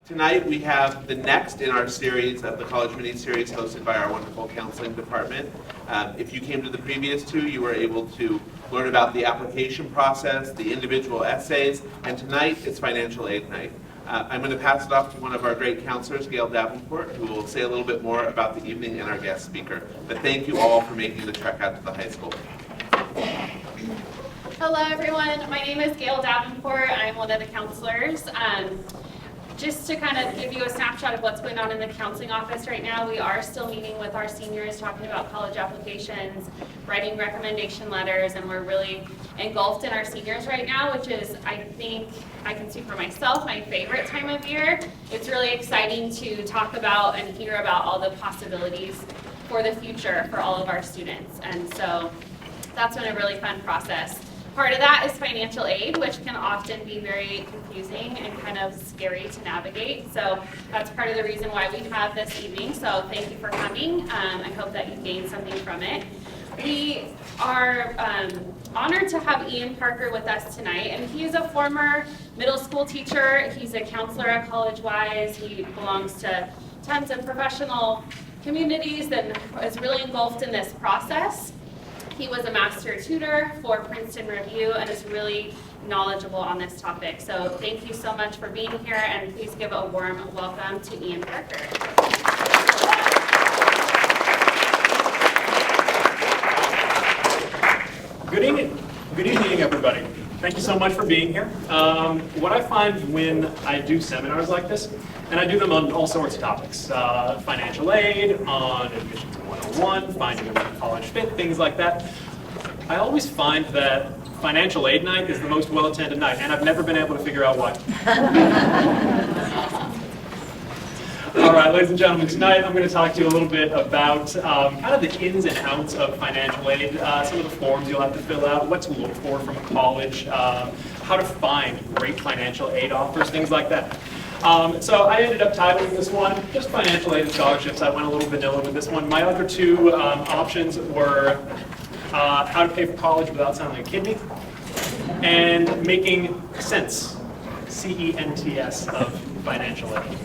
Tonight we have the next in our series of the College MiniSeries hosted by our wonderful counseling department. If you came to the previous two, you were able to learn about the application process, the individual essays, and tonight it's financial aid night. I'm going to pass it off to one of our great counselors, Gail Davenport, who will say a little bit more about the evening and our guest speaker. But thank you all for making the trek out to the high school. Hello everyone, my name is Gail Davenport. I'm one of the counselors. Just to kind of give you a snapshot of what's going on in the counseling office right now, we are still meeting with our seniors, talking about college applications, writing recommendation letters, and we're really engulfed in our seniors right now, which is, I think, I can speak for myself, my favorite time of year. It's really exciting to talk about and hear about all the possibilities for the future for all of our students. And so that's been a really fun process. Part of that is financial aid, which can often be very confusing and kind of scary to navigate. So that's part of the reason why we have this evening. So thank you for coming. I hope that you gained something from it. We are honored to have Ian Parker with us tonight, and he's a former middle school teacher. He's a counselor at CollegeWise. He belongs to tons of professional communities and is really engulfed in this process. He was a master tutor for Princeton Review and is really knowledgeable on this topic. So thank you so much for being here, and please give a warm welcome to Ian Parker. Good evening, everybody. Thank you so much for being here. What I find when I do seminars like this, and I do them on all sorts of topics, financial aid, on admissions 101, finding a college fit, things like that. I always find that financial aid night is the most well-attended night, and I've never been able to figure out why. All right, ladies and gentlemen, tonight I'm going to talk to you a little bit about kind of the ins and outs of financial aid, some of the forms you'll have to fill out, what to look for from a college, how to find great financial aid offers, things like that. So I ended up titling this one just financial aid and scholarships. I went a little vanilla with this one. My other two options were how to pay for college without sounding like a kidney, and making sense, C-E-N-T-S, of financial aid.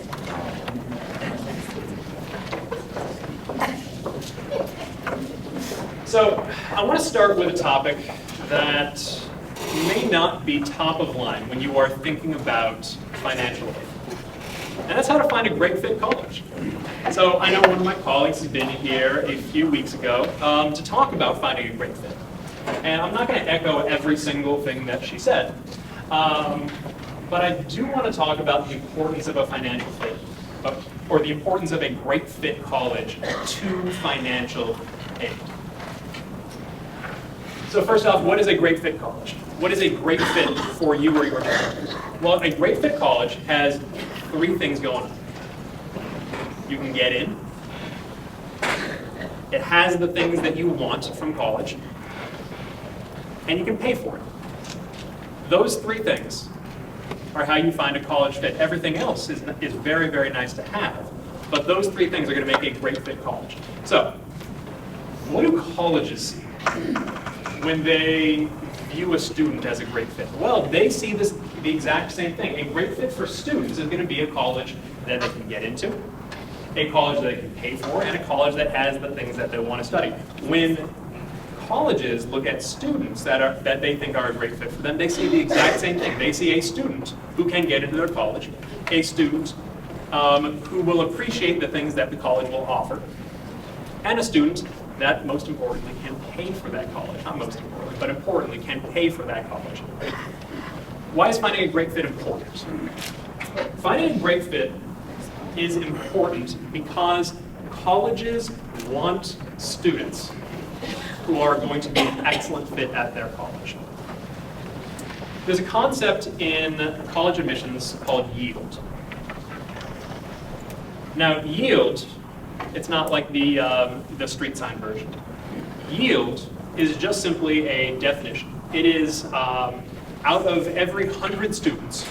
So I want to start with a topic that may not be top of line when you are thinking about financial aid. And that's how to find a great fit college. So I know one of my colleagues has been here a few weeks ago to talk about finding a great fit. And I'm not going to echo every single thing that she said. But I do want to talk about the importance of a financial fit, or the importance of a great fit college to financial aid. So first off, what is a great fit college? What is a great fit for you or your child? Well, a great fit college has three things going on. You can get in. It has the things that you want from college. And you can pay for it. Those three things are how you find a college fit. Everything else is very, very nice to have. But those three things are going to make a great fit college. So, what do colleges see when they view a student as a great fit? Well, they see the exact same thing. A great fit for students is going to be a college that they can get into, a college that they can pay for, and a college that has the things that they want to study. When colleges look at students that they think are a great fit for them, they see the exact same thing. They see a student who can get into their college, a student who will appreciate the things that the college will offer, and a student that, most importantly, can pay for that college. Not most importantly, but importantly, can pay for that college. Why is finding a great fit important? Finding a great fit is important because colleges want students who are going to be an excellent fit at their college. There's a concept in college admissions called yield. Now, yield, it's not like the street sign version. Yield is just simply a definition. It is out of every 100 students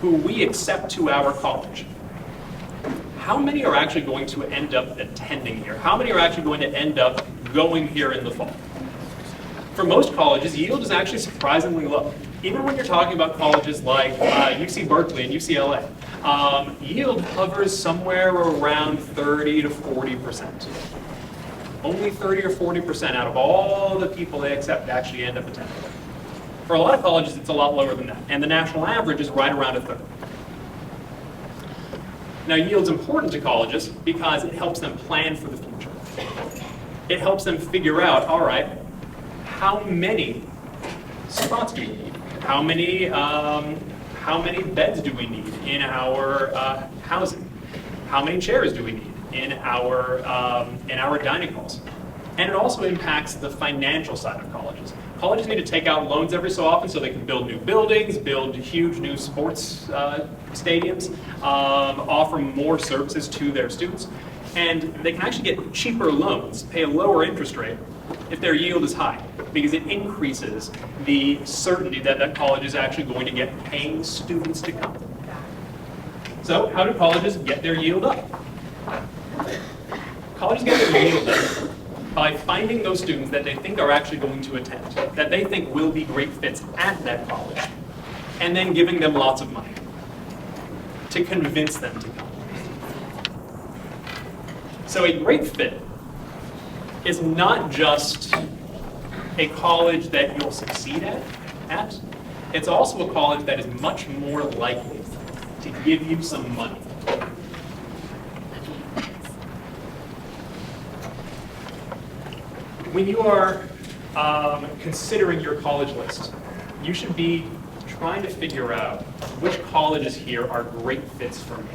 who we accept to our college, how many are actually going to end up attending here? How many are actually going to end up going here in the fall? For most colleges, yield is actually surprisingly low. even when you're talking about colleges like UC Berkeley and UCLA, yield hovers somewhere around 30 to 40%. Only 30 or 40% out of all the people they accept actually end up attending. For a lot of colleges, it's a lot lower than that, and the national average is right around a third. Now, yield's important to colleges because it helps them plan for the future. It helps them figure out, all right, how many spots do we need? How many beds do we need in our housing? How many chairs do we need in our dining halls? And it also impacts the financial side of colleges. Colleges need to take out loans every so often so they can build new buildings, build huge new sports stadiums, offer more services to their students. And they can actually get cheaper loans, pay a lower interest rate if their yield is high, because it increases the certainty that that college is actually going to get paying students to come. So how do colleges get their yield up? Colleges get their yield up by finding those students that they think are actually going to attend, that they think will be great fits at that college, and then giving them lots of money to convince them to come. So a great fit is not just a college that you'll succeed at, it's also a college that is much more likely to give you some money. When you are considering your college list, you should be trying to figure out which colleges here are great fits for me.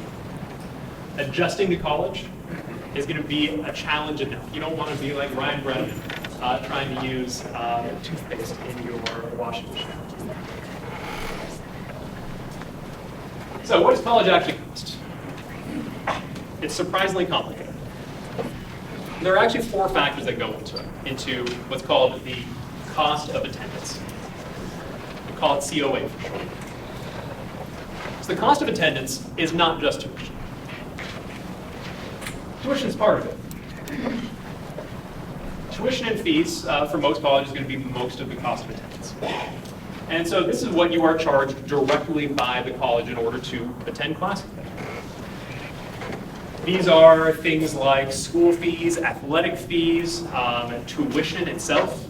Adjusting to college is going to be a challenge enough. You don't want to be like Ryan Brennan trying to use toothpaste in your washing machine. So what does college actually cost? It's surprisingly complicated. There are actually 4 factors that go into what's called the cost of attendance. We call it COA for short. So the cost of attendance is not just tuition. Tuition is part of it. Tuition and fees for most colleges is going to be most of the cost of attendance. And so this is what you are charged directly by the college in order to attend classes. These are things like school fees, athletic fees, tuition itself,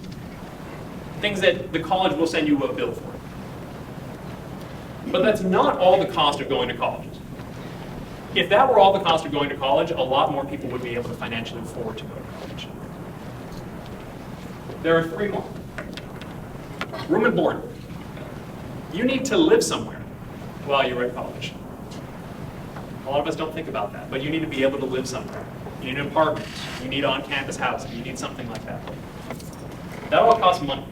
things that the college will send you a bill for. But that's not all the cost of going to college. If that were all the cost of going to college, a lot more people would be able to financially afford to go to college. There are 3 more. Room and board. You need to live somewhere while you're at college. A lot of us don't think about that, but you need to be able to live somewhere. You need an apartment, you need on-campus housing, you need something like that. That all costs money.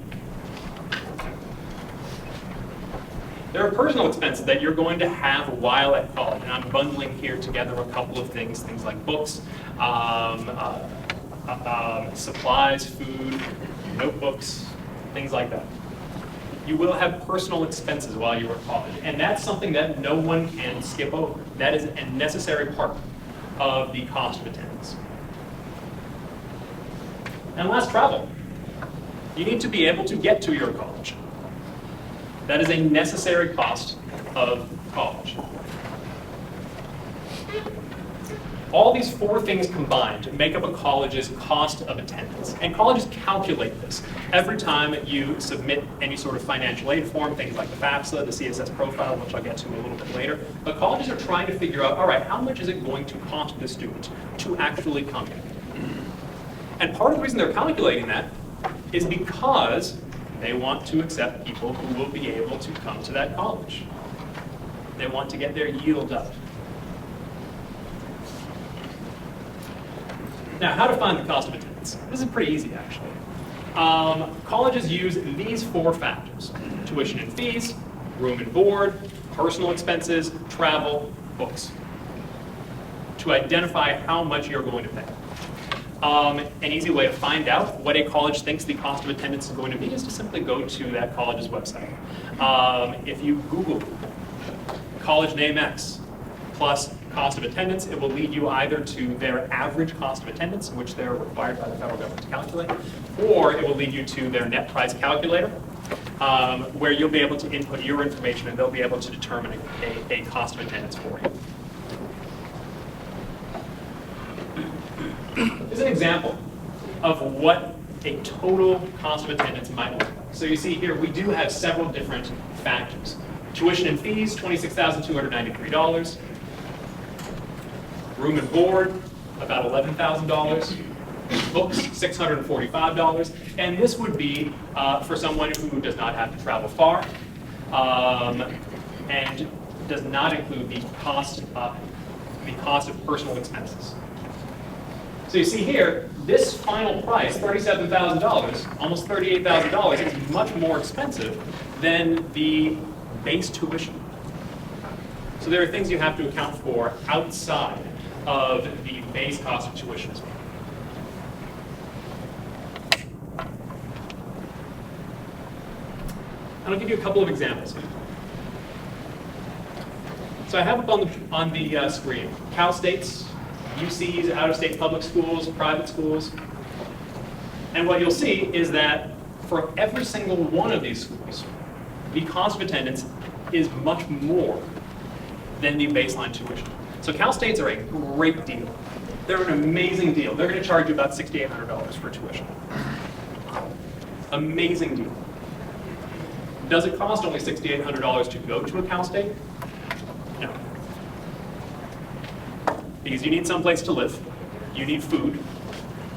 There are personal expenses that you're going to have while at college, and I'm bundling here together a couple of things like books, supplies, food, notebooks, things like that. You will have personal expenses while you're at college, and that's something that no one can skip over. That is a necessary part of the cost of attendance. And last, travel. You need to be able to get to your college. That is a necessary cost of college. All these 4 things combined make up a college's cost of attendance. And colleges calculate this every time you submit any sort of financial aid form, things like the FAFSA, the CSS Profile, which I'll get to a little bit later. But colleges are trying to figure out, all right, how much is it going to cost the student to actually come here? And part of the reason they're calculating that is because they want to accept people who will be able to come to that college. They want to get their yield up. Now, how to find the cost of attendance? This is pretty easy, actually. Colleges use these 4 factors: tuition and fees, room and board, personal expenses, travel, books, to identify how much you're going to pay. An easy way to find out what a college thinks the cost of attendance is going to be is to simply go to that college's website. If you Google college name X plus cost of attendance, it will lead you either to their average cost of attendance, which they're required by the federal government to calculate, or it will lead you to their net price calculator, where you'll be able to input your information and they'll be able to determine a cost of attendance for you. Here's an example of what a total cost of attendance might look like. So you see here, we do have several different factors. Tuition and fees, $26,293. Room and board, about $11,000. Books, $645. And this would be for someone who does not have to travel far and does not include the cost of personal expenses. So you see here, this final price, $37,000, almost $38,000, is much more expensive than the base tuition. So there are things you have to account for outside of the base cost of tuition as well. And I'll give you a couple of examples here. So I have up on the screen Cal State's, UC's, out-of-state public schools, private schools. And what you'll see is that for every single one of these schools, the cost of attendance is much more than the baseline tuition. So Cal State's are a great deal. They're an amazing deal. They're going to charge you about $6,800 for tuition. Amazing deal. Does it cost only $6,800 to go to a Cal State? No. Because you need someplace to live, you need food,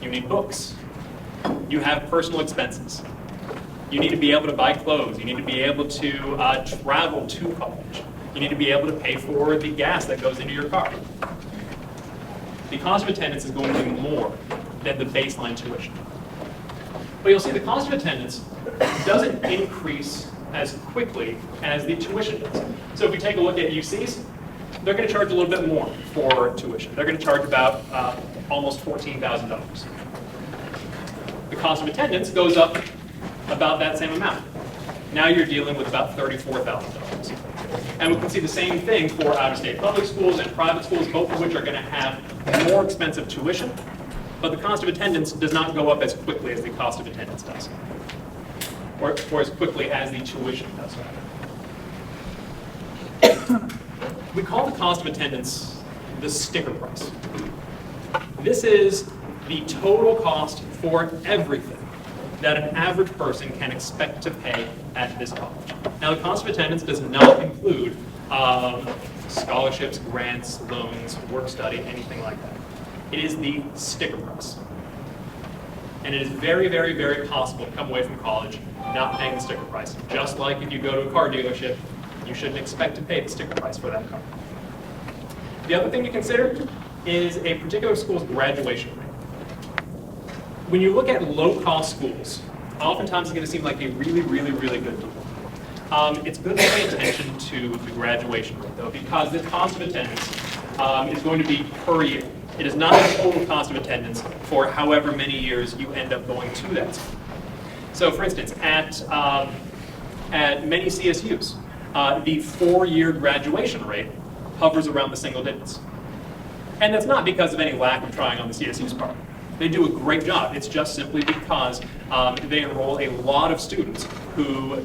you need books, you have personal expenses. You need to be able to buy clothes, you need to be able to travel to college. You need to be able to pay for the gas that goes into your car. The cost of attendance is going to be more than the baseline tuition. But you'll see the cost of attendance doesn't increase as quickly as the tuition does. So if we take a look at UC's, they're going to charge a little bit more for tuition. They're going to charge about almost $14,000. The cost of attendance goes up about that same amount. Now you're dealing with about $34,000. And we can see the same thing for out-of-state public schools and private schools, both of which are going to have more expensive tuition, but the cost of attendance does not go up as quickly as the cost of attendance does, or as quickly as the tuition does. We call the cost of attendance the sticker price. This is the total cost for everything that an average person can expect to pay at this college. Now, the cost of attendance does not include scholarships, grants, loans, work study, anything like that. It is the sticker price. And it is very, very, very possible to come away from college not paying the sticker price. Just like if you go to a car dealership, you shouldn't expect to pay the sticker price for that car. The other thing to consider is a particular school's graduation rate. When you look at low-cost schools, oftentimes it's going to seem like a really, really, really good deal. It's good to pay attention to the graduation rate, though, because the cost of attendance is going to be per year. It is not the total cost of attendance for however many years you end up going to that school. So, for instance, at many CSUs, the 4-year graduation rate hovers around the single digits. And that's not because of any lack of trying on the CSU's part. They do a great job. It's just simply because they enroll a lot of students who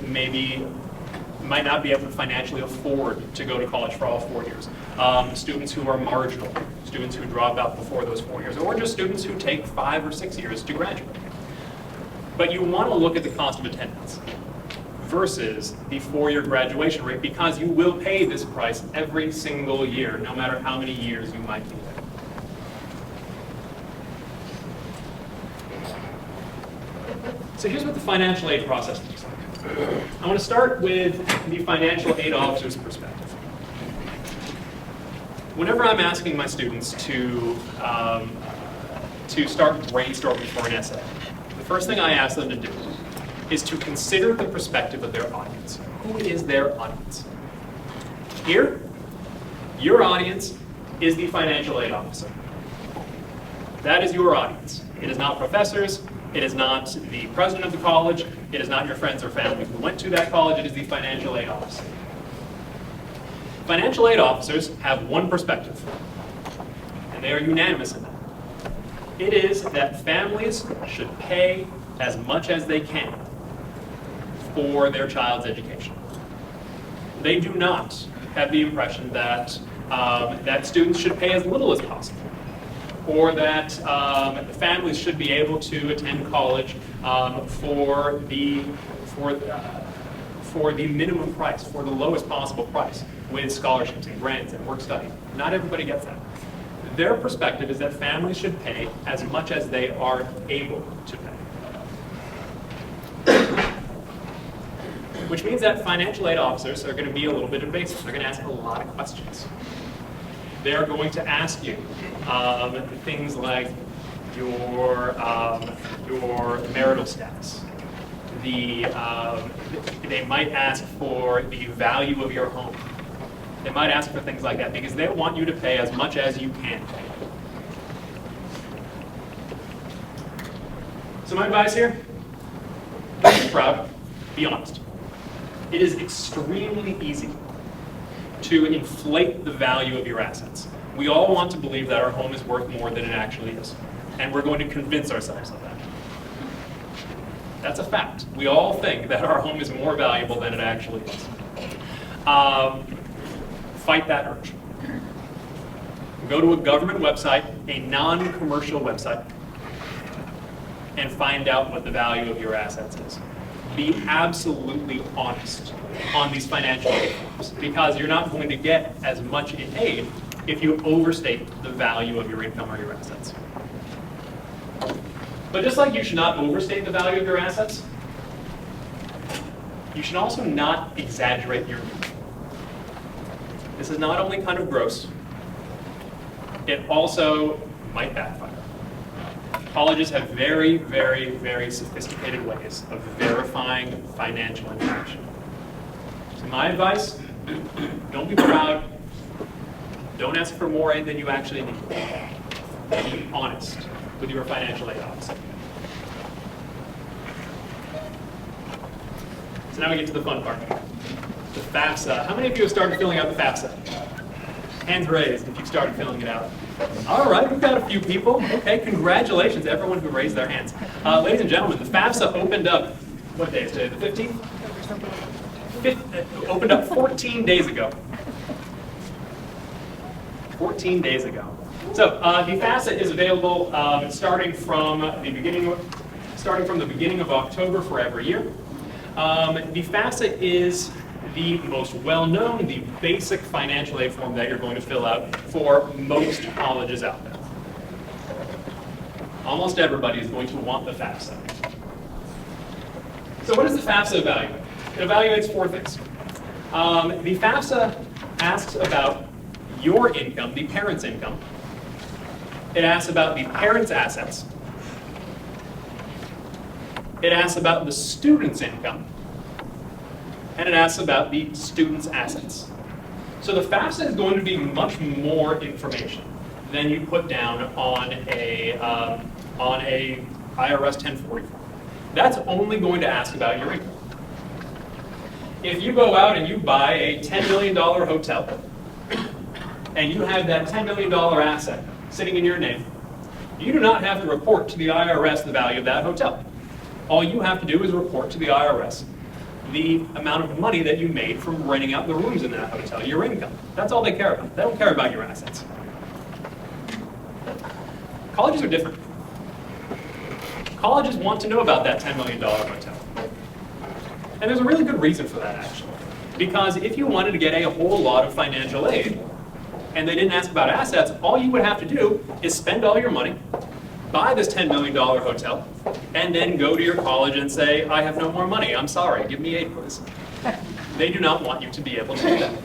might not be able to financially afford to go to college for all 4 years. Students who are marginal, students who drop out before those 4 years, or just students who take 5 or 6 years to graduate. But you want to look at the cost of attendance versus the 4-year graduation rate, because you will pay this price every single year, no matter how many years you might be there. So here's what the financial aid process looks like. I want to start with the financial aid officer's perspective. Whenever I'm asking my students to start brainstorming for an essay, the first thing I ask them to do is to consider the perspective of their audience. Who is their audience? Here, your audience is the financial aid officer. That is your audience. It is not professors. It is not the president of the college. It is not your friends or family who went to that college. It is the financial aid officer. Financial aid officers have one perspective, and they are unanimous in that. It is that families should pay as much as they can for their child's education. They do not have the impression that, that students should pay as little as possible, or that families should be able to attend college for the minimum price, for the lowest possible price, with scholarships and grants and work study. Not everybody gets that. Their perspective is that families should pay as much as they are able to pay. Which means that financial aid officers are going to be a little bit invasive. They're going to ask a lot of questions. They're going to ask you things like your marital status. They might ask for the value of your home. They might ask for things like that because they want you to pay as much as you can pay. So my advice here, don't be proud, be honest. It is extremely easy to inflate the value of your assets. We all want to believe that our home is worth more than it actually is, and we're going to convince ourselves of that. That's a fact. We all think that our home is more valuable than it actually is. Fight that urge. Go to a government website, a non-commercial website, and find out what the value of your assets is. Be absolutely honest on these financial aid forms, because you're not going to get as much in aid if you overstate the value of your income or your assets. But just like you should not overstate the value of your assets, you should also not exaggerate your income. This is not only kind of gross, it also might backfire. Colleges have very, very, very sophisticated ways of verifying financial information. So my advice, don't be proud. Don't ask for more aid than you actually need. Be honest with your financial aid officer. So now we get to the fun part. The FAFSA. How many of you have started filling out the FAFSA? Hands raised if you've started filling it out. All right, we've got a few people. Okay, congratulations to everyone who raised their hands. Ladies and gentlemen, the FAFSA opened up, what day is today, the 15th? Opened up 14 days ago. 14 days ago. So the FAFSA is available starting from the beginning of October for every year. The FAFSA is the most well-known, the basic financial aid form that you're going to fill out for most colleges out there. Almost everybody is going to want the FAFSA. So what does the FAFSA evaluate? It evaluates four things. The FAFSA asks about your income, the parent's income. It asks about the parent's assets. It asks about the student's income. And it asks about the student's assets. So the FAFSA is going to be much more information than you put down on a IRS 1040 form. That's only going to ask about your income. If you go out and you buy a $10 million hotel, and you have that $10 million asset sitting in your name, you do not have to report to the IRS the value of that hotel. All you have to do is report to the IRS the amount of money that you made from renting out the rooms in that hotel, your income. That's all they care about. They don't care about your assets. Colleges are different. Colleges want to know about that $10 million hotel. And there's a really good reason for that, actually. Because if you wanted to get a whole lot of financial aid, and they didn't ask about assets, all you would have to do is spend all your money, buy this $10 million hotel, and then go to your college and say, I have no more money, I'm sorry, give me aid, please. They do not want you to be able to do that.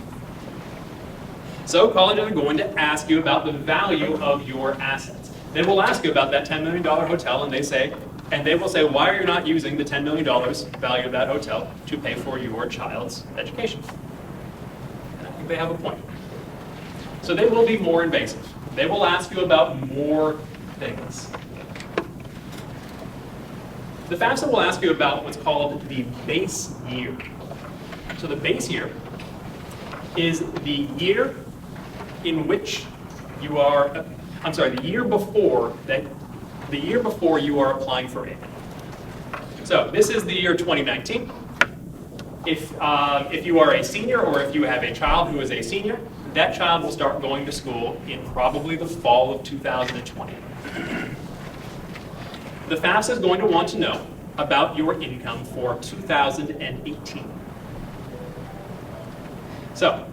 So colleges are going to ask you about the value of your assets. They will ask you about that $10 million hotel, and they will say, why are you not using the $10 million value of that hotel to pay for your child's education? And I think they have a point. So they will be more invasive. They will ask you about more things. The FAFSA will ask you about what's called the base year. So the base year is the year in which you are, the year before you are applying for aid. So this is the year 2019. If you are a senior or if you have a child who is a senior, that child will start going to school in probably the fall of 2020. The FAFSA is going to want to know about your income for 2018. So,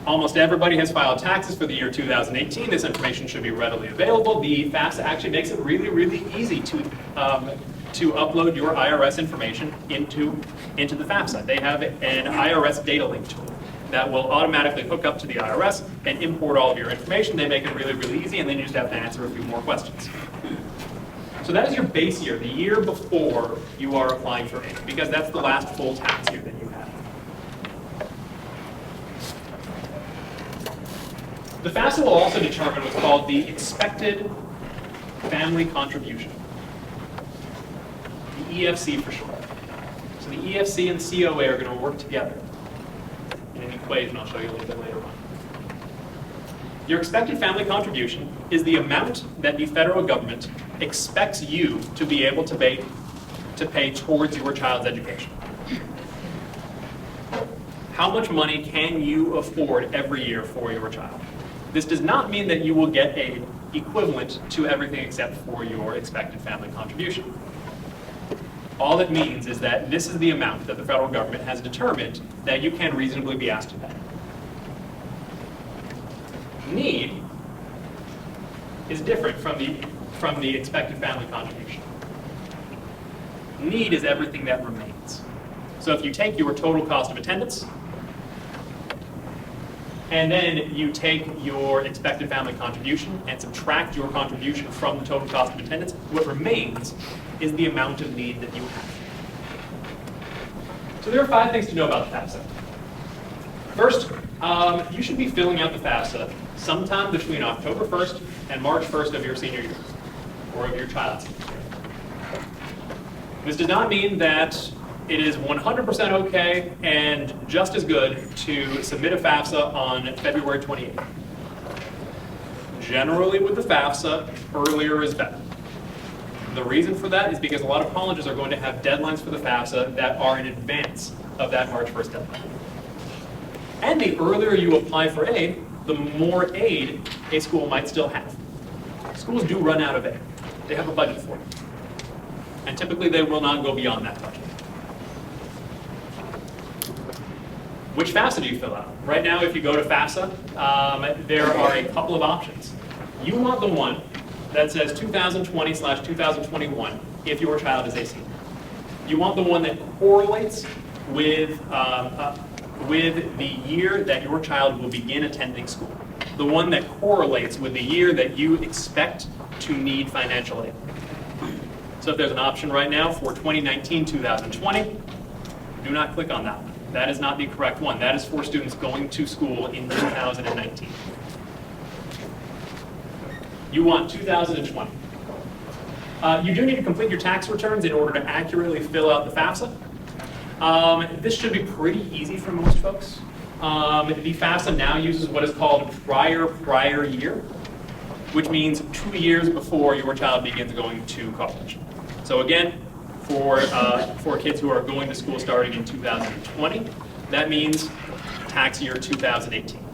almost everybody has filed taxes for the year 2018. This information should be readily available. The FAFSA actually makes it really, really easy to upload your IRS information into the FAFSA. They have an IRS data link tool that will automatically hook up to the IRS and import all of your information. They make it really, really easy, and then you just have to answer a few more questions. So that is your base year, the year before you are applying for aid, because that's the last full tax year that you have. The FAFSA will also determine what's called the expected family contribution, the EFC for short. So the EFC and COA are going to work together in an equation I'll show you a little bit later on. Your expected family contribution is the amount that the federal government expects you to be able to pay towards your child's education. How much money can you afford every year for your child? This does not mean that you will get aid equivalent to everything except for your expected family contribution. All it means is that this is the amount that the federal government has determined that you can reasonably be asked to pay. Need is different from the expected family contribution. Need is everything that remains. So if you take your total cost of attendance, and then you take your expected family contribution and subtract your contribution from the total cost of attendance, what remains is the amount of need that you have. So there are 5 things to know about the FAFSA. First, you should be filling out the FAFSA sometime between October 1st and March 1st of your senior year, or of your child's senior year. This does not mean that it is 100% okay and just as good to submit a FAFSA on February 28th. Generally with the FAFSA, earlier is better. The reason for that is because a lot of colleges are going to have deadlines for the FAFSA that are in advance of that March 1st deadline. And the earlier you apply for aid, the more aid a school might still have. Schools do run out of aid. They have a budget for it. And typically they will not go beyond that budget. Which FAFSA do you fill out? Right now, if you go to FAFSA, there are a couple of options. You want the one that says 2020/2021 if your child is a senior. You want the one that correlates with the year that your child will begin attending school. The one that correlates with the year that you expect to need financial aid. So if there's an option right now for 2019-2020, do not click on that one. That is not the correct one. That is for students going to school in 2019. You want 2020. You do need to complete your tax returns in order to accurately fill out the FAFSA. This should be pretty easy for most folks. The FAFSA now uses what is called prior year, which means 2 years before your child begins going to college. So again, for kids who are going to school starting in 2020, that means tax year 2018.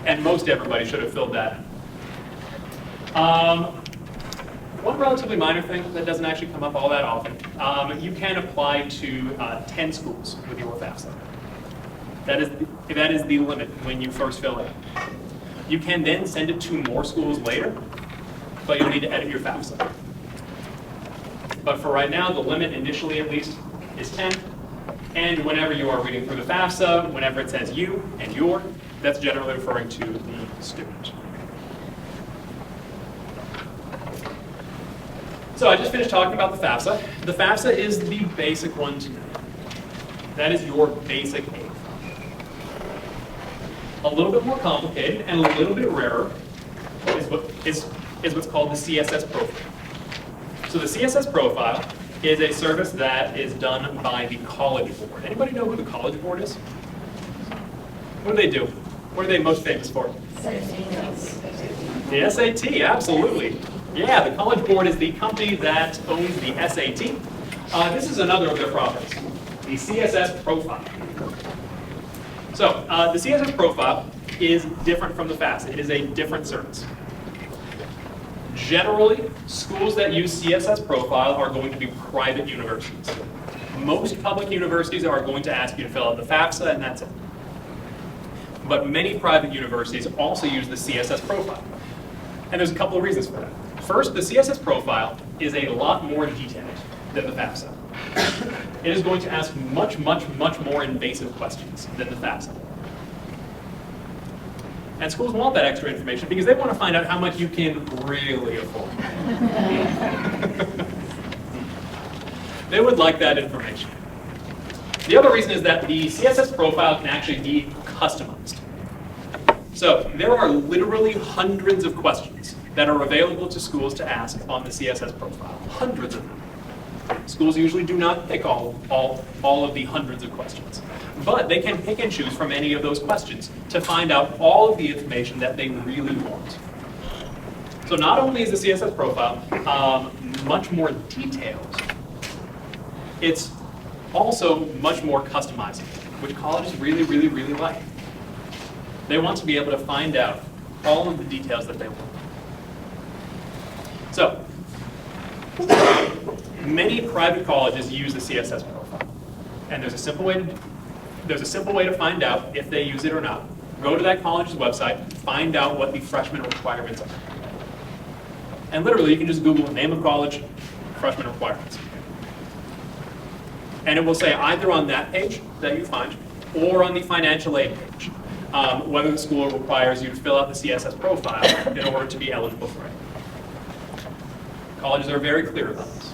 And most everybody should have filled that in. One relatively minor thing that doesn't actually come up all that often, you can apply to 10 schools with your FAFSA. That is the limit when you first fill it. You can then send it to more schools later, but you'll need to edit your FAFSA. But for right now, the limit initially at least is 10. And whenever you are reading through the FAFSA, whenever it says you and your, that's generally referring to the student. So I just finished talking about the FAFSA. The FAFSA is the basic one to know. That is your basic aid. A little bit more complicated and a little bit rarer is what's called the CSS Profile. So the CSS Profile is a service that is done by the College Board. Anybody know who the College Board is? What do they do? What are they most famous for? The SAT, absolutely. Yeah, the College Board is the company that owns the SAT. This is another of their products, the CSS Profile. So the CSS Profile is different from the FAFSA. It is a different service. Generally, schools that use CSS Profile are going to be private universities. Most public universities are going to ask you to fill out the FAFSA, and that's it. But many private universities also use the CSS Profile. And there's a couple of reasons for that. First, the CSS Profile is a lot more detailed than the FAFSA. It is going to ask much, much, much more invasive questions than the FAFSA. And schools want that extra information because they want to find out how much you can really afford. They would like that information. The other reason is that the CSS Profile can actually be customized. So there are literally hundreds of questions that are available to schools to ask on the CSS Profile. Hundreds of them. Schools usually do not pick all of the hundreds of questions. But they can pick and choose from any of those questions to find out all of the information that they really want. So not only is the CSS Profile much more detailed, it's also much more customizable, which colleges really, really, really like. They want to be able to find out all of the details that they want. So, many private colleges use the CSS Profile, and there's a simple way to find out if they use it or not. Go to that college's website, find out what the freshman requirements are. And literally, you can just Google name of college, freshman requirements. And it will say either on that page that you find, or on the financial aid page, whether the school requires you to fill out the CSS Profile in order to be eligible for it. Colleges are very clear about this.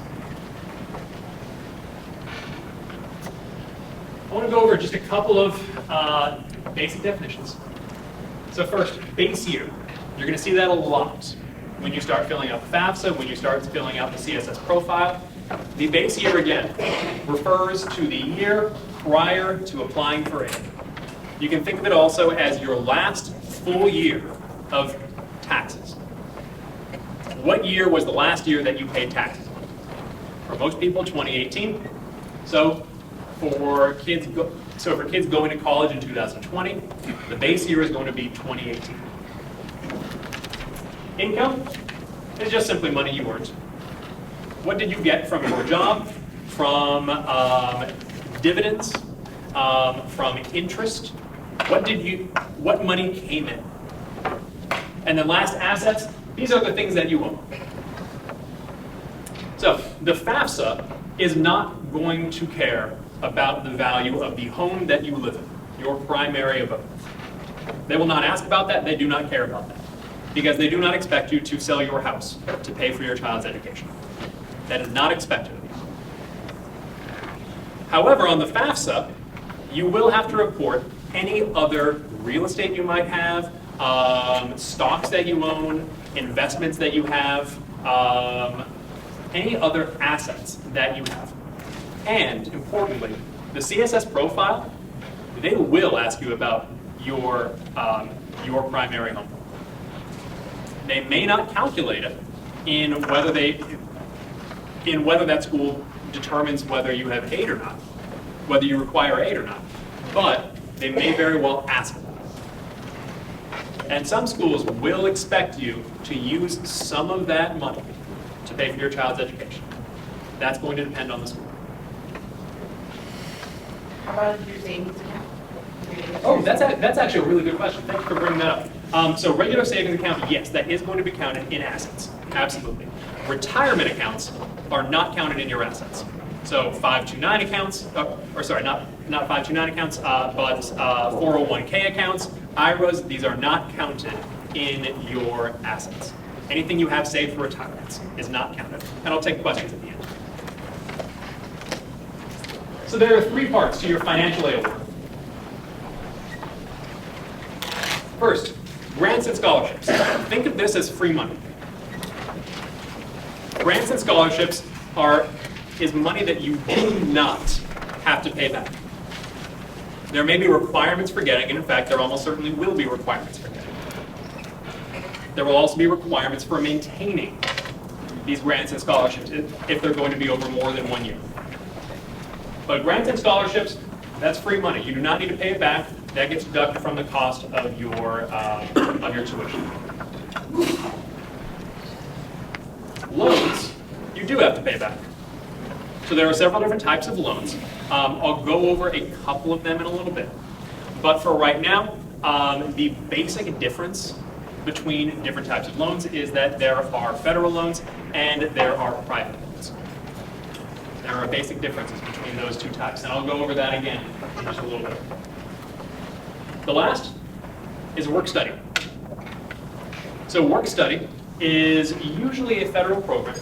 I want to go over just a couple of basic definitions. So first, base year. You're going to see that a lot when you start filling out the FAFSA, when you start filling out the CSS Profile. The base year, again, refers to the year prior to applying for aid. You can think of it also as your last full year of taxes. What year was the last year that you paid taxes on? For most people, 2018. So for kids going to college in 2020, the base year is going to be 2018. Income is just simply money you earned. What did you get from your job, from dividends, from interest? What money came in? And then last, assets. These are the things that you own. So the FAFSA is not going to care about the value of the home that you live in, your primary abode. They will not ask about that. They do not care about that, because they do not expect you to sell your house to pay for your child's education. That is not expected of you. However, on the FAFSA, you will have to report any other real estate you might have, stocks that you own, investments that you have, any other assets that you have. And importantly, the CSS Profile, they will ask you about your primary home. They may not calculate it in whether that school determines whether you have aid or not, whether you require aid or not, but they may very well ask about it. And some schools will expect you to use some of that money to pay for your child's education. That's going to depend on the school. How about your savings account? Oh, that's actually a really good question. Thank you for bringing that up. So regular savings account, yes, that is going to be counted in assets. Absolutely. Retirement accounts are not counted in your assets. So 529 accounts, or sorry, not 529 accounts, but 401k accounts, IRAs, these are not counted in your assets. Anything you have saved for retirement is not counted. And I'll take questions at the end. So there are three parts to your financial aid award. First, grants and scholarships. Think of this as free money. Grants and scholarships is money that you do not have to pay back. There may be requirements for getting, and in fact, there almost certainly will be requirements for getting. There will also be requirements for maintaining these grants and scholarships if they're going to be over more than 1 year. But grants and scholarships, that's free money. You do not need to pay it back. That gets deducted from the cost of your tuition. Loans, you do have to pay back. So there are several different types of loans. I'll go over a couple of them in a little bit. But for right now, the basic difference between different types of loans is that there are federal loans and there are private loans. There are basic differences between those two types, and I'll go over that again in just a little bit. The last is work study. So work study is usually a federal program.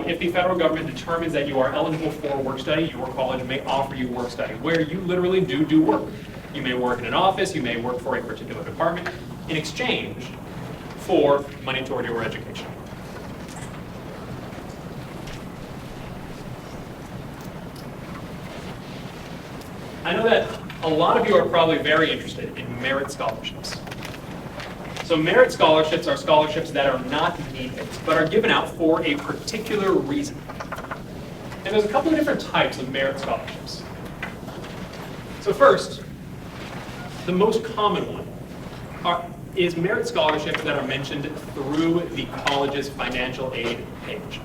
If the federal government determines that you are eligible for work study, your college may offer you work study, where you literally do work. You may work in an office, you may work for a particular department in exchange for money toward your education. I know that a lot of you are probably very interested in merit scholarships. So merit scholarships are scholarships that are not need-based, but are given out for a particular reason. And there's a couple of different types of merit scholarships. So first, the most common one is merit scholarships that are mentioned through the college's financial aid page.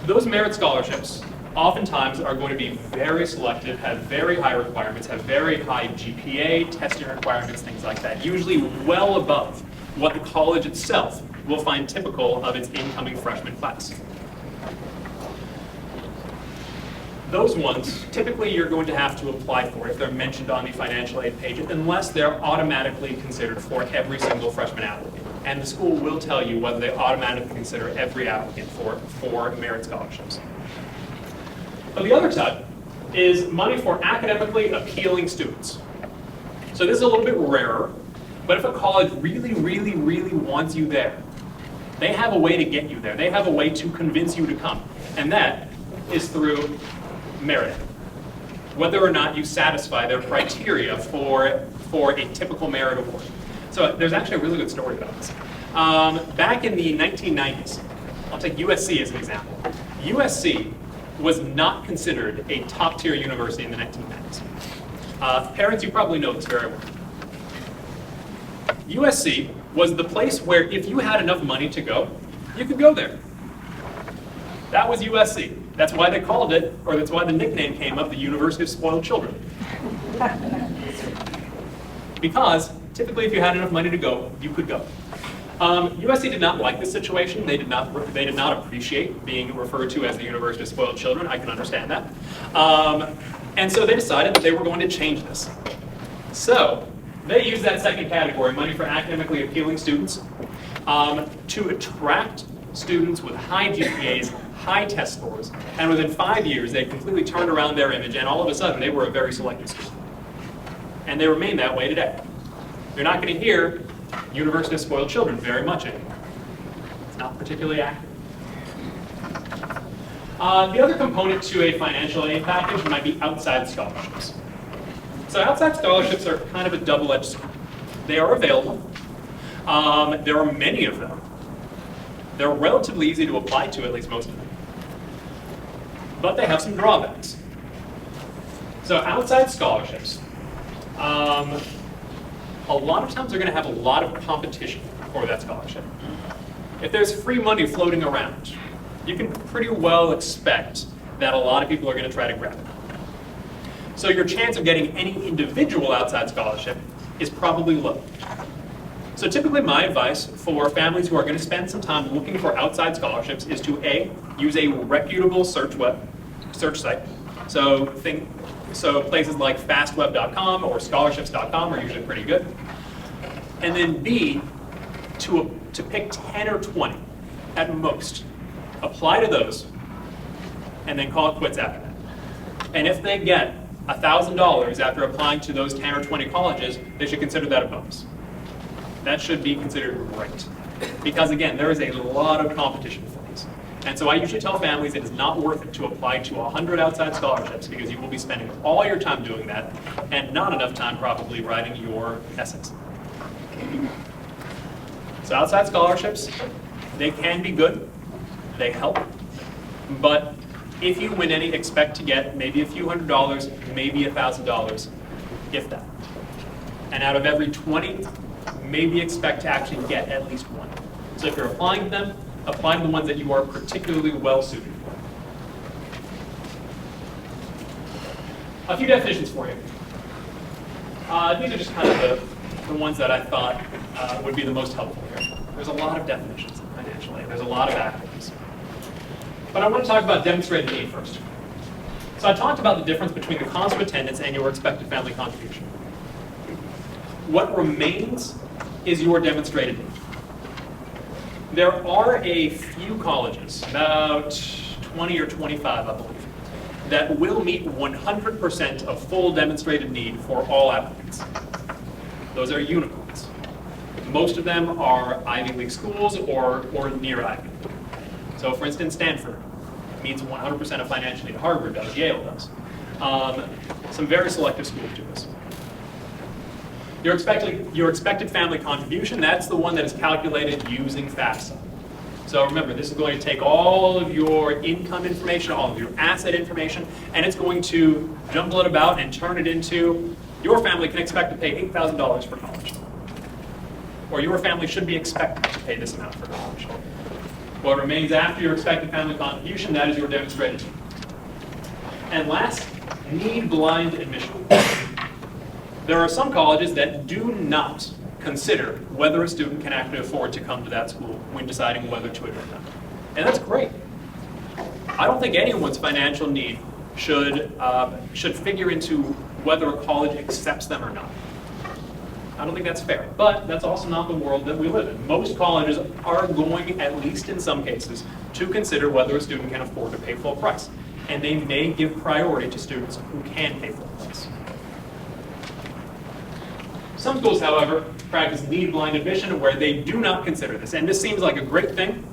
Those merit scholarships oftentimes are going to be very selective, have very high requirements, have very high GPA, testing requirements, things like that, usually well above what the college itself will find typical of its incoming freshman class. Those ones, typically you're going to have to apply for if they're mentioned on the financial aid page, unless they're automatically considered for every single freshman applicant. And the school will tell you whether they automatically consider every applicant for merit scholarships. But the other type is money for academically appealing students. So this is a little bit rarer, but if a college really wants you there, they have a way to get you there. They have a way to convince you to come. And that is through merit. Whether or not you satisfy their criteria for a typical merit award. So there's actually a really good story about this. Back in the 1990s, I'll take USC as an example. USC was not considered a top-tier university in the 1990s. Parents, you probably know this very well. USC was the place where if you had enough money to go, you could go there. That was USC. That's why they called it, or that's why the nickname came up, the University of Spoiled Children. Because typically if you had enough money to go, you could go. USC did not like this situation. They did not appreciate being referred to as the University of Spoiled Children. I can understand that. And so they decided that they were going to change this. So they used that second category, money for academically appealing students, to attract students with high GPAs, high test scores, and within 5 years they completely turned around their image, and all of a sudden they were a very selective school. And they remain that way today. You're not going to hear University of Spoiled Children very much anymore. It's not particularly active. The other component to a financial aid package might be outside scholarships. So outside scholarships are kind of a double-edged sword. They are available. There are many of them. They're relatively easy to apply to, at least most of them. But they have some drawbacks. So outside scholarships, a lot of times they're going to have a lot of competition for that scholarship. If there's free money floating around, you can pretty well expect that a lot of people are going to try to grab it. So your chance of getting any individual outside scholarship is probably low. So typically my advice for families who are going to spend some time looking for outside scholarships is to A, use a reputable search site. So places like fastweb.com or scholarships.com are usually pretty good. And then B, to pick 10 or 20 at most. Apply to those and then call it quits after that. And if they get $1,000 after applying to those 10 or 20 colleges, they should consider that a bonus. That should be considered great. Because again, there is a lot of competition for these. And so I usually tell families it is not worth it to apply to 100 outside scholarships because you will be spending all your time doing that and not enough time probably writing your essays. So outside scholarships, they can be good, they help, but If you win any, expect to get maybe a few $100s, maybe $1,000, if that. And out of every 20, maybe expect to actually get at least one. So if you're applying to them, apply to the ones that you are particularly well suited for. A few definitions for you. These are just kind of the ones that I thought would be the most helpful here. There's a lot of definitions in financial aid. There's a lot of acronyms. But I want to talk about demonstrated need first. So I talked about the difference between the cost of attendance and your expected family contribution. What remains is your demonstrated need. There are a few colleges, about 20 or 25, I believe, that will meet 100% of full demonstrated need for all applicants. Those are unicorns. Most of them are Ivy League schools or near Ivy League. So for instance, Stanford meets 100% of financial need. Harvard does, Yale does. Some very selective schools do this. Your expected family contribution, that's the one that is calculated using FAFSA. So remember, this is going to take all of your income information, all of your asset information, and it's going to jumble it about and turn it into, your family can expect to pay $8,000 for college. Or your family should be expected to pay this amount for college. What remains after your expected family contribution, that is your demonstrated need. And last, need blind admission. There are some colleges that do not consider whether a student can actually afford to come to that school when deciding whether to admit them. And that's great. I don't think anyone's financial need should figure into whether a college accepts them or not. I don't think that's fair, but that's also not the world that we live in. Most colleges are going, at least in some cases, to consider whether a student can afford to pay full price. And they may give priority to students who can pay full price. Some schools, however, practice need blind admission where they do not consider this. And this seems like a great thing,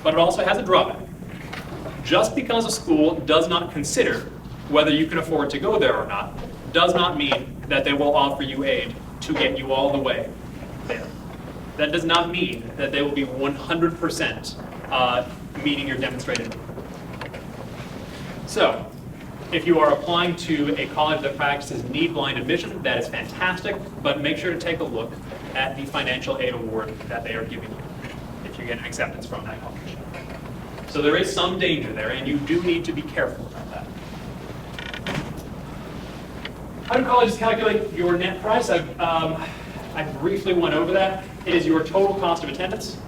but it also has a drawback. Just because a school does not consider whether you can afford to go there or not, does not mean that they will offer you aid to get you all the way there. That does not mean that they will be 100% meeting your demonstrated need. So, if you are applying to a college that practices need blind admission, that is fantastic, but make sure to take a look at the financial aid award that they are giving you if you get an acceptance from that college. So there is some danger there, and you do need to be careful about that. How do colleges calculate your net price? I briefly went over that. It is your total cost of attendance.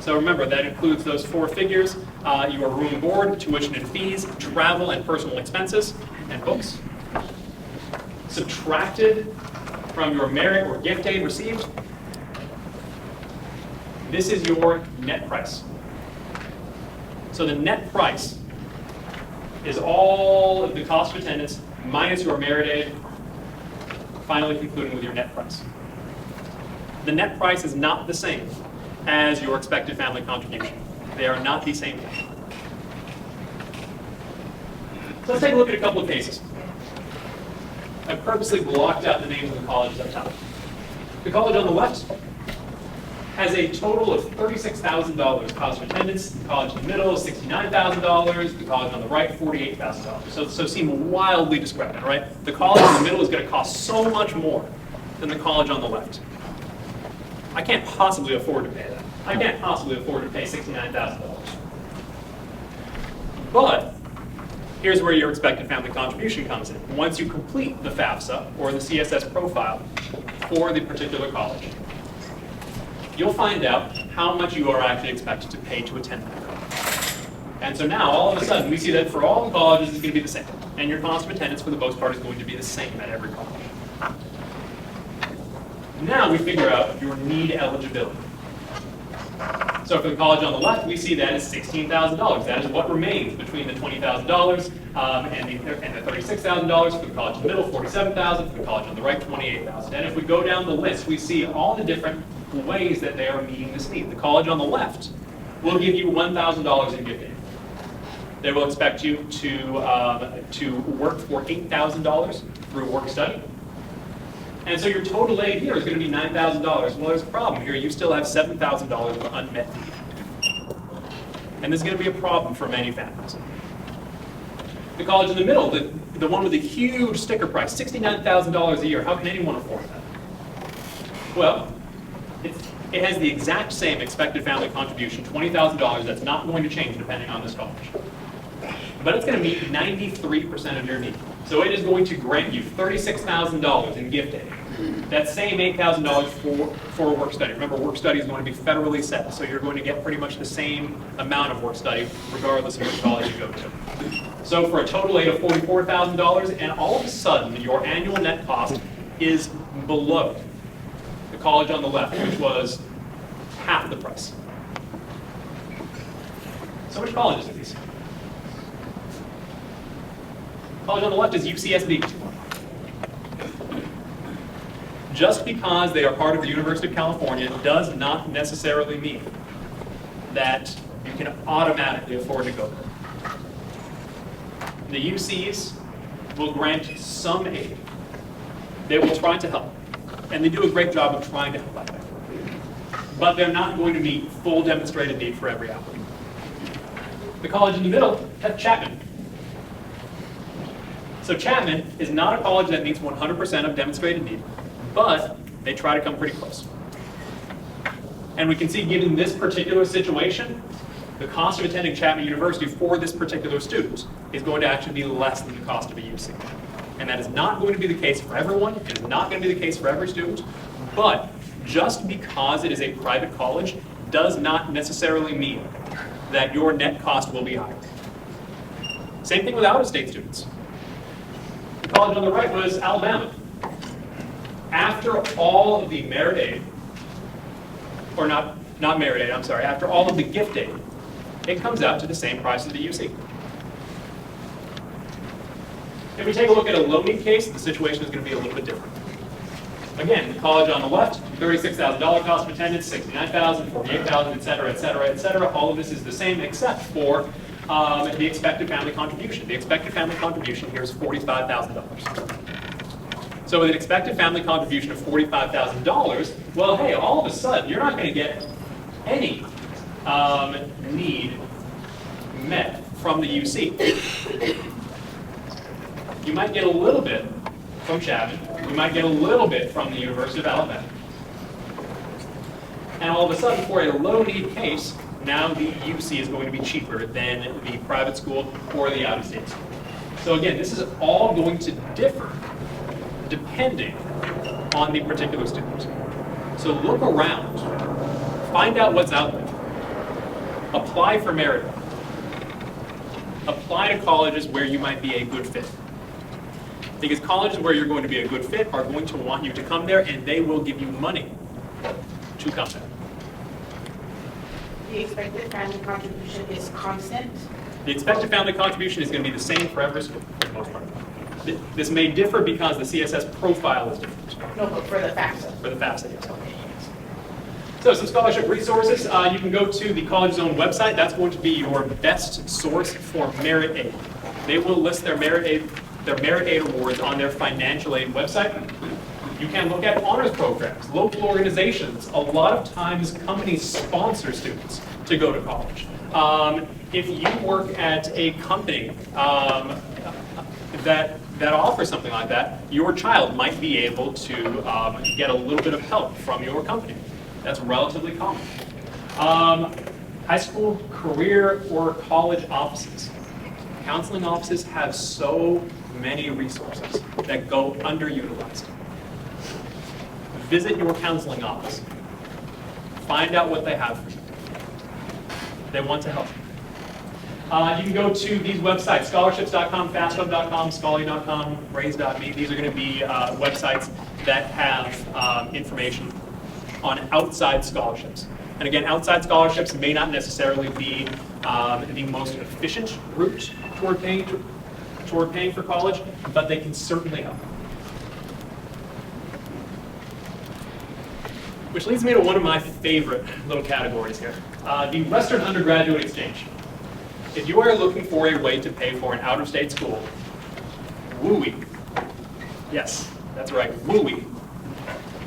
So remember, that includes those four figures, your room and board, tuition and fees, travel and personal expenses, and books. Subtracted from your merit or gift aid received, this is your net price. So the net price is all of the cost of attendance minus your merit aid, finally concluding with your net price. The net price is not the same as your expected family contribution. They are not the same thing. So let's take a look at a couple of cases. I purposely blocked out the names of the colleges up top. The college on the left has a total of $36,000 cost of attendance. The college in the middle is $69,000. The college on the right, $48,000. So seem wildly discrepant, right? The college in the middle is going to cost so much more than the college on the left. I can't possibly afford to pay that. I can't possibly afford to pay $69,000. But here's where your expected family contribution comes in. Once you complete the FAFSA or the CSS Profile for the particular college, you'll find out how much you are actually expected to pay to attend that college. And so now, all of a sudden, we see that for all colleges, it's going to be the same. And your cost of attendance, for the most part, is going to be the same at every college. Now we figure out your need eligibility. So for the college on the left, we see that as $16,000. That is what remains between the $20,000 and the $36,000. For the college in the middle, $47,000. For the college on the right, $28,000. And if we go down the list, we see all the different ways that they are meeting this need. The college on the left will give you $1,000 in gift aid. They will expect you to work for $8,000 through work study. And so your total aid here is going to be $9,000. Well, there's a problem here. You still have $7,000 of unmet need. And this is going to be a problem for many families. The college in the middle, the one with the huge sticker price, $69,000 a year. How can anyone afford that? Well, it has the exact same expected family contribution, $20,000. That's not going to change depending on this college. But it's going to meet 93% of your need. So it is going to grant you $36,000 in gift aid. That same $8,000 for work study. Remember, work study is going to be federally set, so you're going to get pretty much the same amount of work study regardless of which college you go to. So for a total aid of $44,000, and all of a sudden your annual net cost is below the college on the left, which was half the price. So which colleges are these? College on the left is UCSB. Just because they are part of the University of California does not necessarily mean that you can automatically afford to go there. The UCs will grant some aid. They will try to help, and they do a great job of trying to help out there. But they're not going to meet full demonstrated need for every applicant. The college in the middle, Chapman. So Chapman is not a college that meets 100% of demonstrated need, but they try to come pretty close. And we can see, given this particular situation, the cost of attending Chapman University for this particular student is going to actually be less than the cost of a UC. And that is not going to be the case for everyone. It is not going to be the case for every student. But just because it is a private college does not necessarily mean that your net cost will be higher. Same thing with out-of-state students. The college on the right was Alabama. After all of the merit aid, or not merit aid, I'm sorry, after all of the gift aid, it comes out to the same price as the UC. If we take a look at a low-need case, the situation is going to be a little bit different. Again, the college on the left, $36,000 cost of attendance, $69,000, $48,000, et cetera, et cetera, et cetera. All of this is the same except for the expected family contribution. The expected family contribution here is $45,000. So with an expected family contribution of $45,000, well, hey, all of a sudden, you're not going to get any need met from the UC. You might get a little bit from Chapman. You might get a little bit from the University of Alabama. And all of a sudden, for a low-need case, now the UC is going to be cheaper than the private school or the out-of-state school. So again, this is all going to differ depending on the particular student. So look around, find out what's out there, apply for merit, apply to colleges where you might be a good fit. Because colleges where you're going to be a good fit are going to want you to come there, and they will give you money to come there. The expected family contribution is constant. The expected family contribution is going to be the same for every school, for the most part. This may differ because the CSS profile is different. No, but for the FAFSA. For the FAFSA, yes. So some scholarship resources. You can go to the college's own website. That's going to be your best source for merit aid. They will list their merit aid awards on their financial aid website. You can look at honors programs, local organizations. A lot of times companies sponsor students to go to college. If you work at a company that offers something like that, your child might be able to get a little bit of help from your company. That's relatively common. High school, career, or college offices. Counseling offices have so many resources that go underutilized. Visit your counseling office. Find out what they have for you. They want to help you. You can go to these websites, scholarships.com, fastweb.com, scholarly.com, raise.me. These are going to be websites that have information on outside scholarships. And again, outside scholarships may not necessarily be the most efficient route toward paying for college, but they can certainly help. Which leads me to one of my favorite little categories here, the Western Undergraduate Exchange. If you are looking for a way to pay for an out-of-state school, woo-wee. Yes, that's right, woo-wee.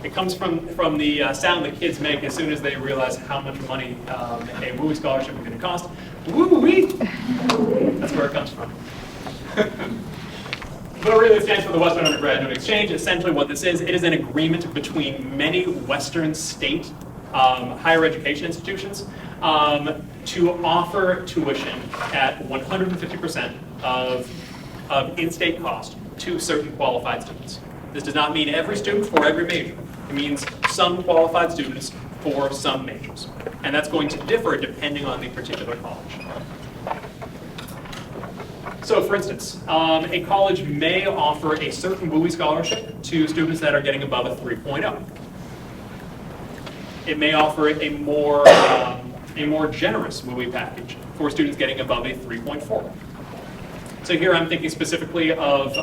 It comes from the sound that kids make as soon as they realize how much money a woo-wee scholarship is going to cost. Woo-wee! That's where it comes from. But really it stands for the Western Undergraduate Exchange. Essentially what this is, it is an agreement between many Western state higher education institutions to offer tuition at 150% of in-state cost to certain qualified students. This does not mean every student for every major. It means some qualified students for some majors. And that's going to differ depending on the particular college. So for instance, a college may offer a certain WUI scholarship to students that are getting above a 3.0. It may offer a more generous WUI package for students getting above a 3.4. So here I'm thinking specifically of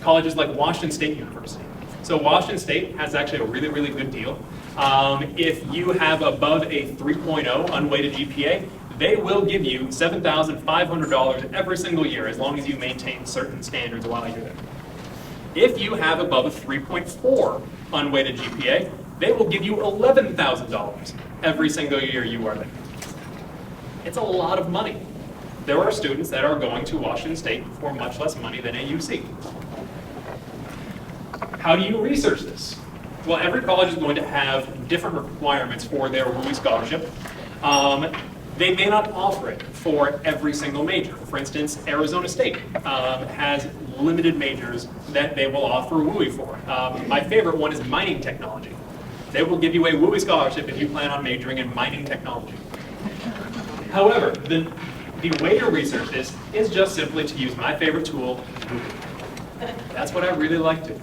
colleges like Washington State University. So Washington State has actually a really, really good deal. If you have above a 3.0 unweighted GPA, they will give you $7,500 every single year as long as you maintain certain standards while you're there. If you have above a 3.4 unweighted GPA, they will give you $11,000 every single year you are there. It's a lot of money. There are students that are going to Washington State for much less money than a UC. How do you research this? Well, every college is going to have different requirements for their WUI scholarship. They may not offer it for every single major. For instance, Arizona State has limited majors that they will offer WUI for. My favorite one is mining technology. They will give you a WUI scholarship if you plan on majoring in mining technology. However, the way to research this is just simply to use my favorite tool, Google. That's what I really like to do.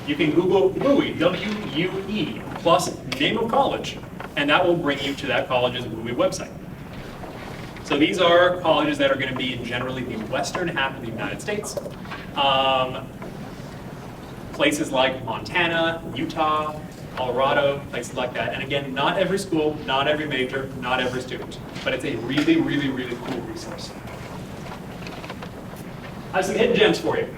You can Google WUI, W-U-E, plus name of college, and that will bring you to that college's WUI website. So these are colleges that are going to be in generally the western half of the United States. Places like Montana, Utah, Colorado, places like that. And again, not every school, not every major, not every student. But it's a really, really, really cool resource. I have some hidden gems for you.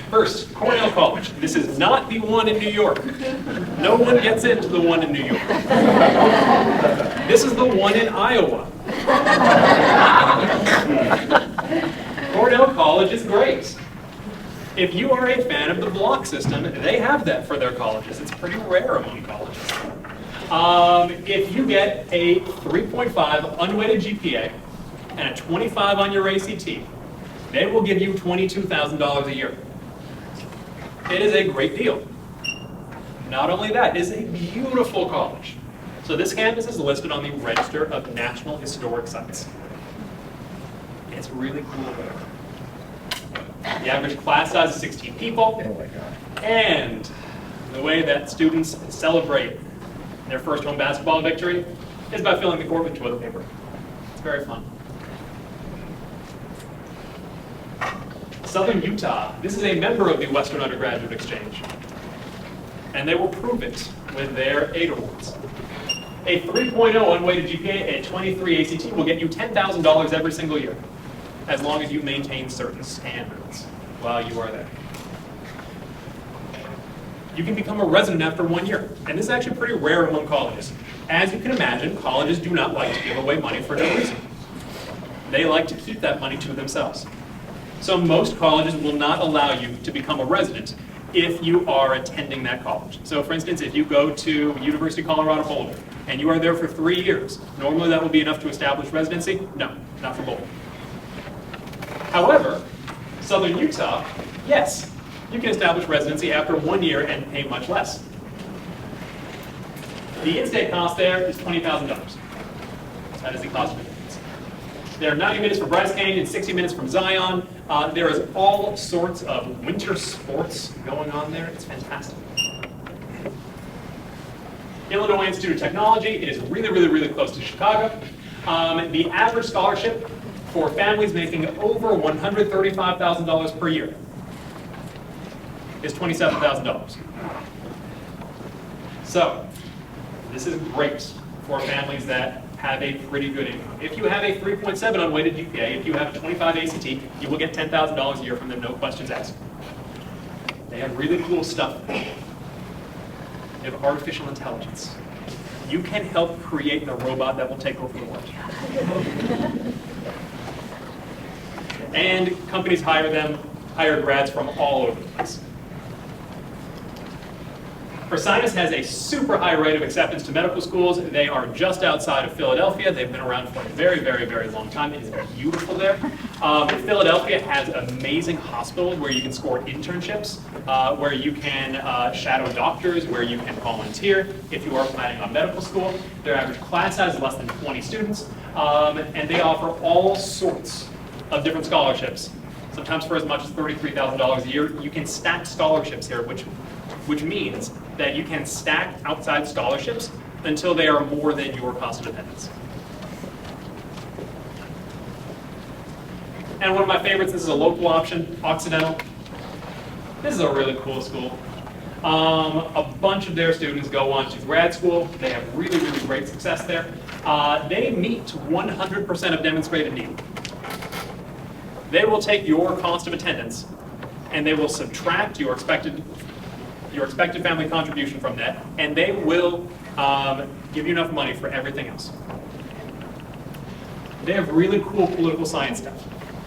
First, Cornell College. This is not the one in New York. No one gets into the one in New York. This is the one in Iowa. Cornell College is great. If you are a fan of the block system, they have that for their colleges. It's pretty rare among colleges. If you get a 3.5 unweighted GPA and a 25 on your ACT, they will give you $22,000 a year. It is a great deal. Not only that, it is a beautiful college. So this campus is listed on the Register of National Historic Sites. It's really cool there. The average class size is 16 people. Oh my God. And the way that students celebrate their first home basketball victory is by filling the court with toilet paper. It's very fun. Southern Utah. This is a member of the Western Undergraduate Exchange. And they will prove it with their 8 awards. A 3.0 unweighted GPA at 23 ACT will get you $10,000 every single year, as long as you maintain certain standards while you are there. You can become a resident after 1 year, and this is actually pretty rare among colleges. As you can imagine, colleges do not like to give away money for no reason. They like to keep that money to themselves. So most colleges will not allow you to become a resident if you are attending that college. So for instance, if you go to University of Colorado Boulder and you are there for 3 years, normally that will be enough to establish residency? No, not for Boulder. However, Southern Utah, yes, you can establish residency after 1 year and pay much less. The in-state cost there is $20,000. That is the cost of it. There are 90 minutes for Bryce Canyon and 60 minutes from Zion. There is all sorts of winter sports going on there. It's fantastic. Illinois Institute of Technology, it is really, really, really close to Chicago. The average scholarship for families making over $135,000 per year is $27,000. So, this is great for families that have a pretty good income. If you have a 3.7 unweighted GPA, if you have a 25 ACT, you will get $10,000 a year from them, no questions asked. They have really cool stuff. They have artificial intelligence. You can help create the robot that will take over the world. And companies hire grads from all over the place. Ursinus has a super high rate of acceptance to medical schools. They are just outside of Philadelphia. They've been around for a very, very, very long time. It is beautiful there. Philadelphia has amazing hospitals where you can score internships, where you can shadow doctors, where you can volunteer if you are planning on medical school. Their average class size is less than 20 students, and they offer all sorts of different scholarships, sometimes for as much as $33,000 a year. You can stack scholarships here, which means that you can stack outside scholarships until they are more than your cost of attendance. And one of my favorites, this is a local option, Occidental. This is a really cool school. A bunch of their students go on to grad school. They have really, really great success there. They meet 100% of demonstrated need. They will take your cost of attendance and they will subtract your expected family contribution from that, and they will give you enough money for everything else. They have really cool political science stuff.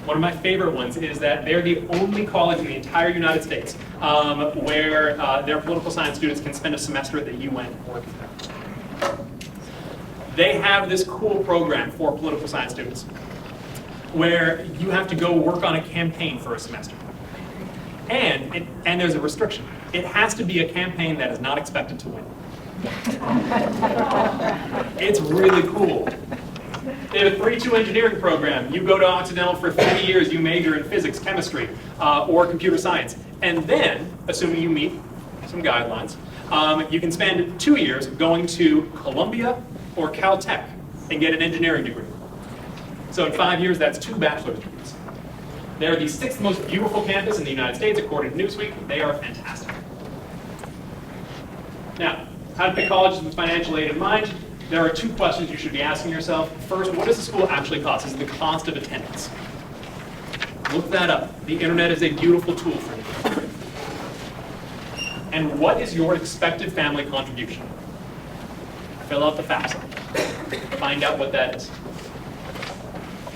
One of my favorite ones is that they're the only college in the entire United States where their political science students can spend a semester at the UN working there. They have this cool program for political science students where you have to go work on a campaign for a semester. And there's a restriction. It has to be a campaign that is not expected to win. It's really cool. They have a 3-2 engineering program. You go to Occidental for 3 years, you major in physics, chemistry, or computer science. And then, assuming you meet some guidelines, you can spend 2 years going to Columbia or Caltech and get an engineering degree. So in 5 years, that's 2 bachelor's degrees. They're the 6th most beautiful campus in the United States, according to Newsweek. They are fantastic. Now, how to pick colleges with financial aid in mind? There are 2 questions you should be asking yourself. First, what does the school actually cost? Is it the cost of attendance? Look that up. The internet is a beautiful tool for you. And what is your expected family contribution? Fill out the FAFSA. Find out what that is.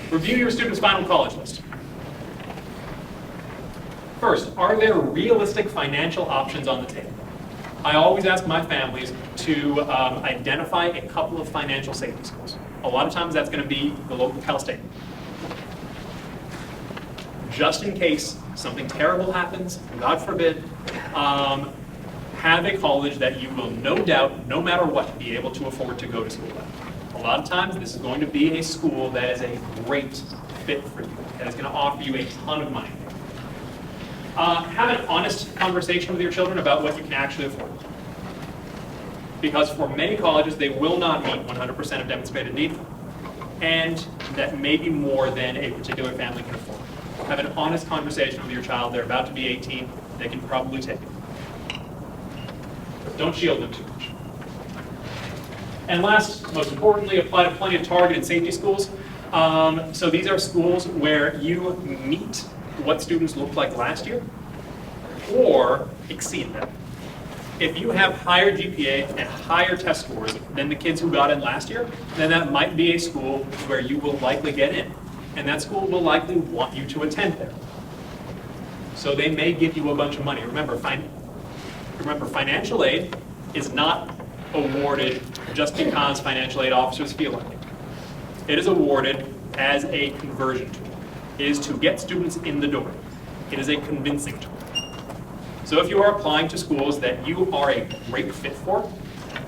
Review your student's final college list. First, are there realistic financial options on the table? I always ask my families to identify a couple of financial safety schools. A lot of times that's going to be the local Cal State. Just in case something terrible happens, God forbid, have a college that you will no doubt, no matter what, be able to afford to go to school at. A lot of times this is going to be a school that is a great fit for you, that is going to offer you a ton of money. Have an honest conversation with your children about what you can actually afford. Because for many colleges, they will not meet 100% of demonstrated need, and that may be more than a particular family can afford. Have an honest conversation with your child. They're about to be 18. They can probably take it. But don't shield them too much. And last, most importantly, apply to plenty of target and safety schools. So these are schools where you meet what students looked like last year, or exceed them. If you have higher GPA and higher test scores than the kids who got in last year, then that might be a school where you will likely get in. And that school will likely want you to attend there. So they may give you a bunch of money. Remember, financial aid is not awarded just because financial aid officers feel like it. It is awarded as a conversion tool. It is to get students in the door. It is a convincing tool. So if you are applying to schools that you are a great fit for,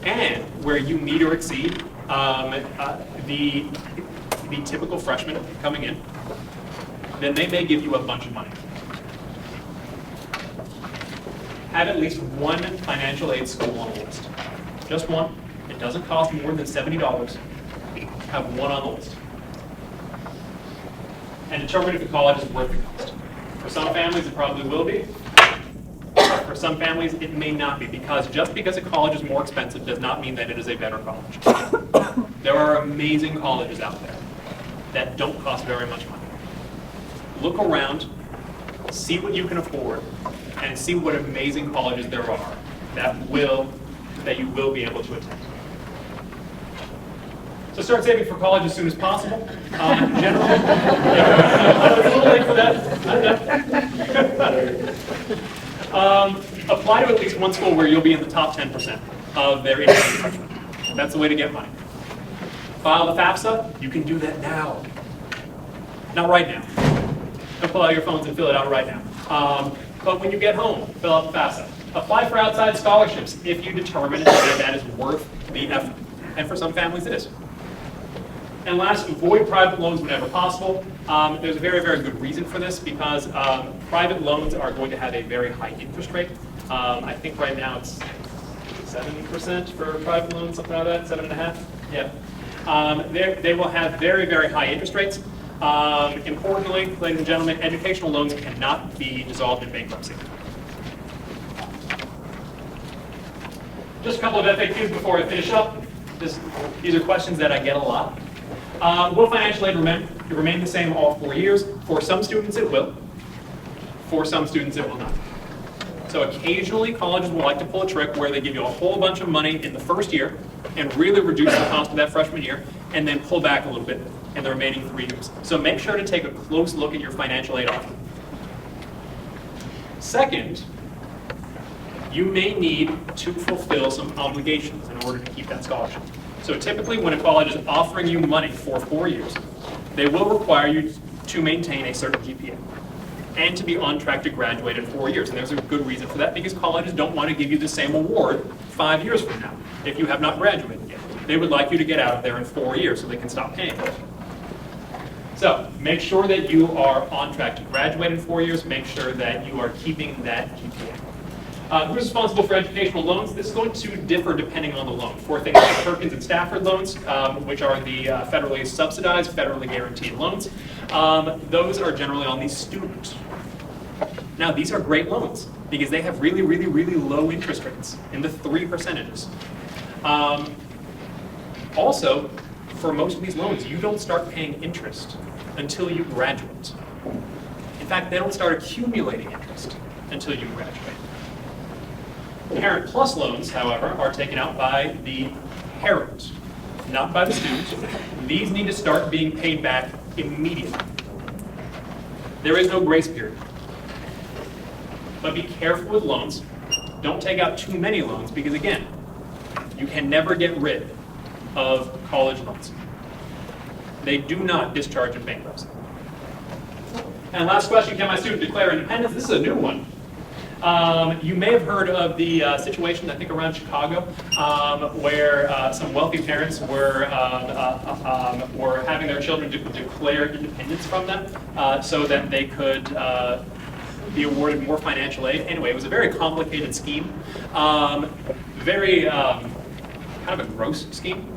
and where you meet or exceed the typical freshman coming in, then they may give you a bunch of money. Have at least one financial aid school on the list. Just one. It doesn't cost more than $70. Have one on the list. And determine if the college is worth the cost. For some families, it probably will be. But for some families, it may not be, because just because a college is more expensive does not mean that it is a better college. There are amazing colleges out there that don't cost very much money. Look around, see what you can afford, and see what amazing colleges there are that you will be able to attend. So start saving for college as soon as possible. Generally, yeah, it's a little late for that. Apply to at least one school where you'll be in the top 10% of their incoming freshmen. That's the way to get money. File the FAFSA, you can do that now. Not right now. Don't pull out your phones and fill it out right now. But when you get home, fill out the FAFSA. Apply for outside scholarships if you determine that is worth the effort. And for some families it is. And last, avoid private loans whenever possible. There's a very, very good reason for this because private loans are going to have a very high interest rate. I think right now it's 7% for private loans, something like that, 7.5%. Yeah. They will have very, very high interest rates. Importantly, ladies and gentlemen, educational loans cannot be dissolved in bankruptcy. Just a couple of FAQs before I finish up. These are questions that I get a lot. Will financial aid remain the same all 4 years? For some students it will. For some students it will not. So occasionally colleges will like to pull a trick where they give you a whole bunch of money in the first year and really reduce the cost of that freshman year and then pull back a little bit in the remaining 3 years. So make sure to take a close look at your financial aid offer. Second, you may need to fulfill some obligations in order to keep that scholarship. So typically when a college is offering you money for 4 years, they will require you to maintain a certain GPA and to be on track to graduate in 4 years. And there's a good reason for that because colleges don't want to give you the same award 5 years from now if you have not graduated yet. They would like you to get out of there in 4 years so they can stop paying. So make sure that you are on track to graduate in 4 years. Make sure that you are keeping that GPA. Who's responsible for educational loans? This is going to differ depending on the loan. For things like Perkins and Stafford loans, which are the federally subsidized, federally guaranteed loans, those are generally on the student. Now, these are great loans because they have really, really, really low interest rates in the 3%. Also, for most of these loans, you don't start paying interest until you graduate. In fact, they don't start accumulating interest until you graduate. Parent Plus loans, however, are taken out by the parent, not by the student. These need to start being paid back immediately. There is no grace period. But be careful with loans. Don't take out too many loans because, again, you can never get rid of college loans. They do not discharge in bankruptcy. And last question, can my student declare independence? This is a new one. You may have heard of the situation, I think around Chicago, where some wealthy parents were having their children declare independence from them so that they could be awarded more financial aid. Anyway, it was a very complicated scheme, very kind of a gross scheme.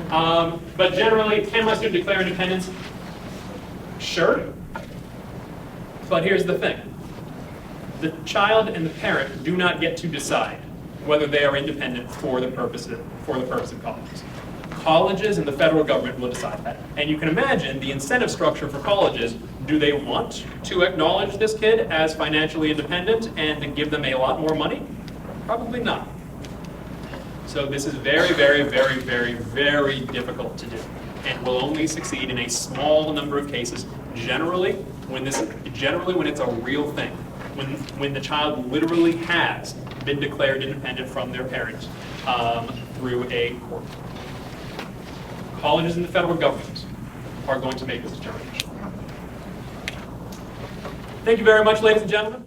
But generally, can my student declare independence? Sure. But here's the thing. The child and the parent do not get to decide whether they are independent for the purpose of colleges. Colleges and the federal government will decide that. And you can imagine the incentive structure for colleges. Do they want to acknowledge this kid as financially independent and to give them a lot more money? Probably not. So this is very, very, very, very, very difficult to do and will only succeed in a small number of cases, generally when it's a real thing. When the child literally has been declared independent from their parents through a court. Colleges and the federal government are going to make this determination. Thank you very much, ladies and gentlemen.